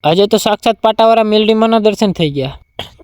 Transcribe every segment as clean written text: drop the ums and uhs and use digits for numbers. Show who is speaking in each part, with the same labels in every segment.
Speaker 1: આજે તો સાક્ષાત પાટાવાળા મેલડીમાંના દર્શન થઈ ગયા।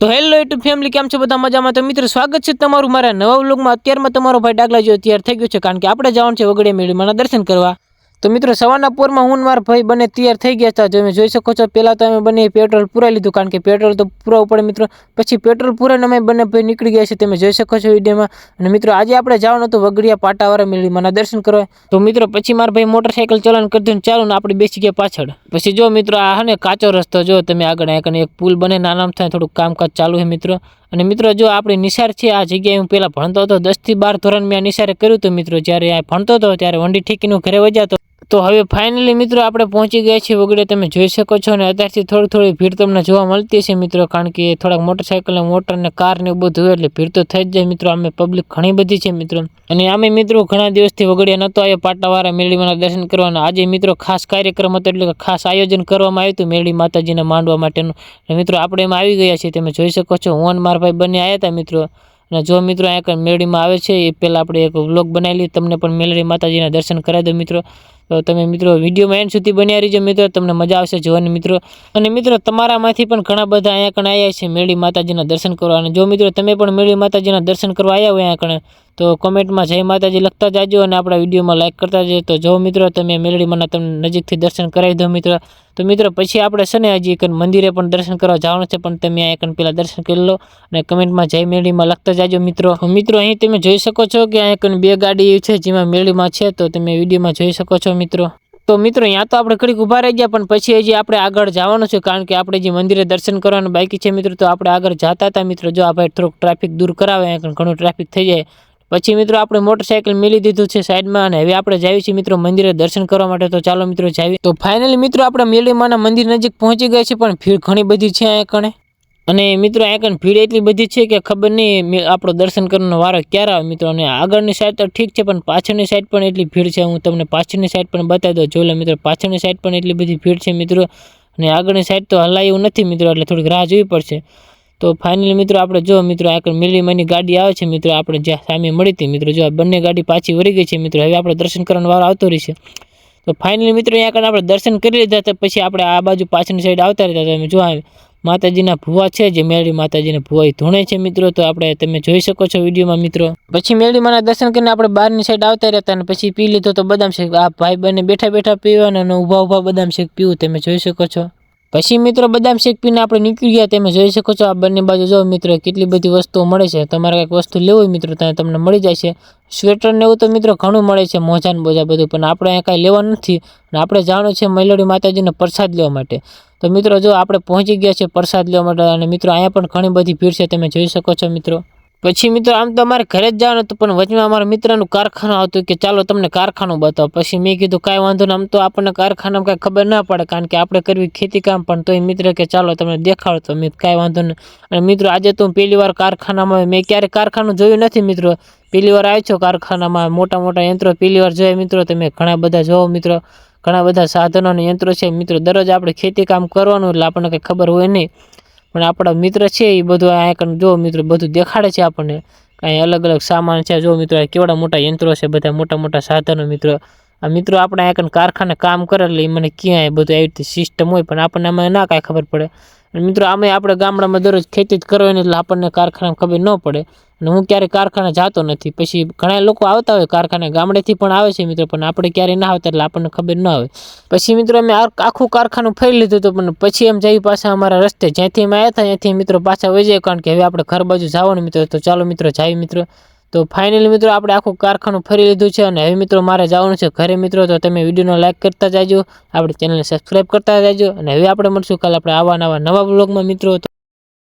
Speaker 1: તો હેલો યુટ્યુબ ફેમિલી, કેમ છો બધા મજામાં? તો મિત્રો સ્વાગત છે તમારું મારા નવા વ્લોગમાં। અત્યારમાં તમારો ભાઈ ડાગલા જેવો તૈયાર થઈ ગયો છે, કારણ કે આપણે જવાનું છે વગડિયા મેલડીમાંના દર્શન કરવા। તો મિત્રો સવારના પોરમાં હું મારા ભાઈ બંને તૈયાર થઈ ગયા હતા। તમે જોઈ શકો છો, પહેલાં તો અમે બંને પેટ્રોલ પુરાવી લીધું, કારણ કે પેટ્રોલ તો પુરાવવું પડે મિત્રો। પછી પેટ્રોલ પુરાઈને અમે બંને ભાઈ નીકળી ગયા છે, તમે જોઈ શકો છો વિડીયોમાં। અને મિત્રો આજે આપણે જવાનું હતું વગડિયા પાટાવાળા મેલડીમાંના દર્શન કરવા। તો મિત્રો પછી મારા ભાઈ મોટરસાઇકલ ચલાન કરી દીધું, ચાલો ને આપણે બેસી ગયા પાછળ। પછી જો મિત્રો આ હે ને કાચો રસ્તો, જો તમે આગળ એક પુલ બને નાનામ થાય, થોડુંક કામકાજ ચાલુ છે મિત્રો। અને મિત્રો જો આપણી નિશાળ છે આ જગ્યાએ હું પહેલાં ભણતો હતો, 10 થી 12 ધોરણ મેં આ નિશાળે કર્યું હતું મિત્રો। જ્યારે આ ભણતો હતો ત્યારે વંડી ઠેકીનું ઘરે વજાતો। તો હવે ફાઇનલી મિત્રો આપણે પહોંચી ગયા છીએ વગડિયા, તમે જોઈ શકો છો। અને અત્યારથી થોડી ભીડ તમને જોવા મળતી હશે મિત્રો, કારણ કે થોડાક મોટરસાઇકલ મોટર ને કાર ને બધું હોય એટલે ભીડ તો થઈ જ જાય મિત્રો। આમે પબ્લિક ઘણી બધી છે મિત્રો। અને આમે મિત્રો ઘણા દિવસથી વગડિયા નહોતો આવ્યો પાટાવાળા મેલડીમાંના દર્શન કરવાના। આજે મિત્રો ખાસ કાર્યક્રમ હતો, એટલે ખાસ આયોજન કરવામાં આવ્યું હતું મેલડી માતાજીને માંડવા માટેનું। અને મિત્રો આપણે એમાં આવી ગયા છીએ, તમે જોઈ શકો છો। હું અને મારા ભાઈ બંને આવ્યા હતા મિત્રો। અને જો મિત્રો અહીંયા મેલડીમાં આવે છે એ પહેલાં આપણે એક વ્લોગ બનાવી લઈએ, તમને પણ મેલડી માતાજીના દર્શન કરાવી દો મિત્રો। તો તમે મિત્રો વિડીયોમાં એન્ડ સુધી બન્યા રહીજો મિત્રો, તમને મજા આવશે જોવાની મિત્રો। અને મિત્રો તમારામાંથી પણ ઘણા બધા અહીંયા કણ આવ્યા છે મેલડી માતાજીના દર્શન કરવા। અને જો મિત્રો તમે પણ મેલડી માતાજીના દર્શન કરવા આવ્યા હોય અહીંયા કણ, તો કોમેન્ટમાં જય માતાજી લખતા જાજો અને આપણા વિડીયોમાં લાઈક કરતા જજો। તો જો મિત્રો તમે મેલડીમાંના તમને નજીકથી દર્શન કરાવી દો મિત્રો। તો મિત્રો પછી આપણે છે ને હજી એક મંદિરે પણ દર્શન કરવા જવાનું છે, પણ તમે અહીંયા પહેલાં દર્શન કરી લો અને કમેન્ટમાં જય મેલડીમાં લખતા જાજો મિત્રો। મિત્રો અહીં તમે જોઈ શકો છો કે અહીંયા 2 ગાડી છે જેમાં મેલડીમાં છે, તો તમે વિડીયોમાં જોઈ શકો છો મિત્રો। તો મિત્રો અહીંયા તો આપણે ઘડીક ઊભા રહી ગયા, પણ પછી હજી આપણે આગળ જવાનું છે, કારણ કે આપણે જે મંદિરે દર્શન કરવાનું બાકી છે મિત્રો। તો આપણે આગળ જતા હતા મિત્રો, જો આ ભાઈ થોડુંક ટ્રાફિક દૂર કરાવે, અહીંયા ઘણું ટ્રાફિક થઈ જાય। પછી મિત્રો આપણે મોટરસાઇકલ મેલી દીધું છે સાઈડમાં, અને હવે આપણે જઈએ છીએ મિત્રો મંદિરે દર્શન કરવા માટે। તો ચાલો મિત્રો જાવી। તો ફાઇનલી મિત્રો આપણે મેલડીમાંના મંદિર નજીક પહોંચી ગયા છે, પણ ભીડ ઘણી બધી છે અહીંયા કણે। અને મિત્રો અહીંયા ભીડ એટલી બધી છે કે ખબર નહીં આપણો દર્શન કરવાનો વારો ક્યારે આવે મિત્રો। અને આગળની સાઈડ તો ઠીક છે, પણ પાછળની સાઈડ પણ એટલી ભીડ છે। હું તમને પાછળની સાઈડ પણ બતાવી દઉં, જોઈ લો મિત્રો, પાછળની સાઈડ પણ એટલી બધી ભીડ છે મિત્રો। અને આગળની સાઈડ તો હલાય એવું નથી મિત્રો, એટલે થોડીક રાહ જોવી પડશે। તો ફાઇનલી મિત્રો આપણે જો મિત્રો આ મેલડીમાંની ગાડી આવે છે મિત્રો, આપણે જ્યાં સામે મળી હતી મિત્રો, જો આ બંને ગાડી પાછી વળી ગઈ છે મિત્રો। હવે આપણે દર્શન કરવાનો વારો આવતો રહેશે। તો ફાઇનલી મિત્રો અહીંયા આપણે દર્શન કરી લીધા હતા, પછી આપણે આ બાજુ પાછળની સાઈડ આવતા રહેતા હતા। તમે જો માતાજીના ભુવા છે, જે મેલડી માતાજીના ભુવા એ ધૂણે છે મિત્રો, તો આપણે તમે જોઈ શકો છો વિડીયોમાં મિત્રો। પછી મેલડીમાંના દર્શન કરીને આપણે બહારની સાઈડ આવતા રહેતા, અને પછી પી લીધો તો બદામ શેક। આ ભાઈ બંને બેઠા પીવાના અને ઊભા બદામ શેક પીવું, તમે જોઈ શકો છો। પછી મિત્રો બદામ શેક પીને આપણે નીકળી ગયા, તમે જોઈ શકો છો। આ બંને બાજુ જો મિત્રો કેટલી બધી વસ્તુઓ મળે છે, તમારે કંઈક વસ્તુ લેવું હોય મિત્રો તમને મળી જાય છે। સ્વેટર ને એવું તો મિત્રો ઘણું મળે છે, મોજા ને બોજા બધું, પણ આપણે અહીંયા કાંઈ લેવાનું નથી। અને આપણે જવાનું છે મેલડી માતાજીનો પ્રસાદ લેવા માટે। તો મિત્રો જો આપણે પહોંચી ગયા છે પ્રસાદ લેવા માટે, અને મિત્રો અહીંયા પણ ઘણી બધી ભીડ છે, તમે જોઈ શકો છો મિત્રો। પછી મિત્રો આમ તો અમારે ઘરે જ જવાનું હતું, પણ વચમાં અમારા મિત્રનું કારખાનું આવતું કે ચાલો તમને કારખાનું બતાવો। પછી મેં કીધું કાંઈ વાંધો નહીં, આમ તો આપણને કારખાનામાં કાંઈ ખબર ના પડે, કારણ કે આપણે કરવી ખેતી કામ, પણ તોય મિત્ર કે ચાલો તમને દેખાડો। તો મેં કાંઈ વાંધો નહીં। અને મિત્રો આજે તો હું પહેલી વાર કારખાનામાં, મેં ક્યારે કારખાનું જોયું નથી મિત્રો, પહેલી વાર આવ્યો છો કારખાનામાં। મોટા યંત્રો પહેલી વાર જોયા મિત્રો, તમે ઘણા બધા જોવો મિત્રો, ઘણા બધા સાધનો અને યંત્રો છે મિત્રો। દરરોજ આપણે ખેતી કામ કરવાનું એટલે આપણને કંઈ ખબર હોય નહીં, પણ આપણા મિત્ર છે એ બધું અહીંયા જો મિત્રો બધું દેખાડે છે આપણને, કાંઈ અલગ સામાન છે। જો મિત્રો કેવડા મોટા યંત્રો છે, બધા મોટા સાધનો મિત્રો। આ મિત્રો આપણે અહીંયા કારખાને કામ કરે એટલે એ મને ક્યાંય બધું આવી રીતે સિસ્ટમ હોય, પણ આપણને આમાં ના કાંઈ ખબર પડે। અને મિત્રો આમે આપણે ગામડામાં દરરોજ ખેતી જ કરવાની, એટલે આપણને કારખાનામાં ખબર ન પડે। અને હું ક્યારેય કારખાને જતો નથી। પછી ઘણા લોકો આવતા હોય કારખાને, ગામડેથી પણ આવે છે મિત્રો, પણ આપણે ક્યારેય ના આવતા એટલે આપણને ખબર ન આવે। પછી મિત્રો અમે આખું કારખાનું ફરી લીધું હતું, પણ પછી એમ જઈ પાછા અમારા રસ્તે જ્યાંથી અમે આવ્યા હતા ત્યાંથી મિત્રો પાછા વહી જાય, કારણ કે હવે આપણે ઘર બાજુ જવાનું મિત્રો। તો ચાલો મિત્રો જાય મિત્રો। તો ફાઇનલી મિત્રો આપણે આખું કારખાનું ફરી લીધું છે, અને હવે મિત્રો મારે જવાનું છે ઘરે મિત્રો। તો તમે વિડીયોને લાઈક કરતા જાજો, આપણી ચેનલને સબસ્ક્રાઈબ કરતા જાજો, અને હવે આપણે મળશું કાલે આપણે નવા બ્લોગમાં મિત્રો।